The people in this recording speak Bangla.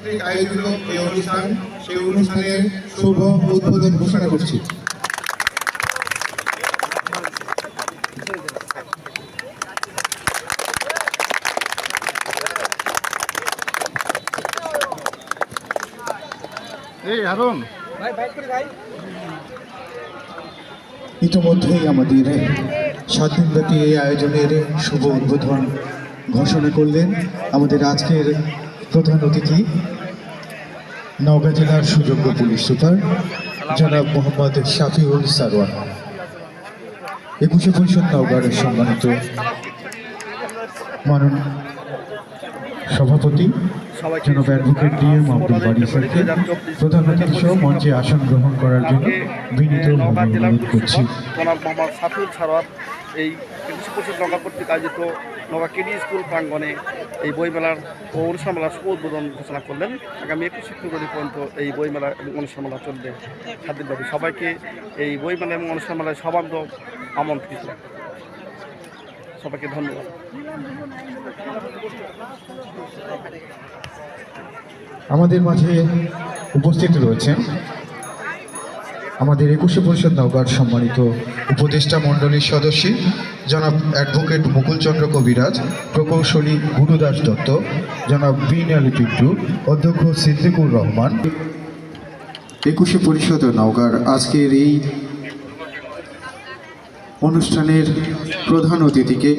কর্তৃক আয়োজিত এই অনুষ্ঠান, সেই অনুষ্ঠানের শুভ উদ্বোধন ঘোষণা করছি। ইতিমধ্যেই আমাদের 7 দিনব্যাপী এই আয়োজনের শুভ উদ্বোধন ঘোষণা করলেন আমাদের আজকের প্রধান অতিথি নওগাঁ জেলার সুযোগ্য পুলিশ সুপার জনাব মোহাম্মদ শাফিউল সারওয়ার। 21শে পরিষদ নওগাঁর সম্মানিত মাননীয় সভাপতি জনাব অ্যাডভোকেট ডিএম আব্দুল বারী স্যারকে প্রধান অতিথি সহ মঞ্চে আসন গ্রহণ করার জন্য বিনীতভাবে অনুরোধ করছি। জনাব মোহাম্মদ শাফিউল সারওয়ার এই 21শে পরিষদ নওগাঁ কর্তৃক আয়োজিত নওগাঁ কেডি স্কুল প্রাঙ্গণে এই বইমেলার ও অনুষ্ঠান মেলার শুভ উদ্বোধন ঘোষণা করলেন। আগামী 21শে ফেব্রুয়ারি পর্যন্ত এই বইমেলা এবং অনুষ্ঠান মেলা চলবে 7 দিনব্যাপী। সবাইকে এই বইমেলা এবং অনুষ্ঠান মেলায় সবাগ্য আমন্ত্রিত। সবাইকে ধন্যবাদ। আমাদের মাঝে উপস্থিত রয়েছেন আমাদের 21শে পরিষদ নওগাঁর সম্মানিত উপদেষ্টা মণ্ডলীর সদস্য জনাব অ্যাডভোকেট মুকুলচন্দ্র কবিরাজ, প্রকৌশলী গুরুদাস দত্ত, জনাব বিন আলী পিন্টু, অধ্যক্ষ সিদ্দিকুর রহমান। 21শে পরিষদ নওগাঁর আজকের এই অনুষ্ঠানের প্রধান অতিথিকে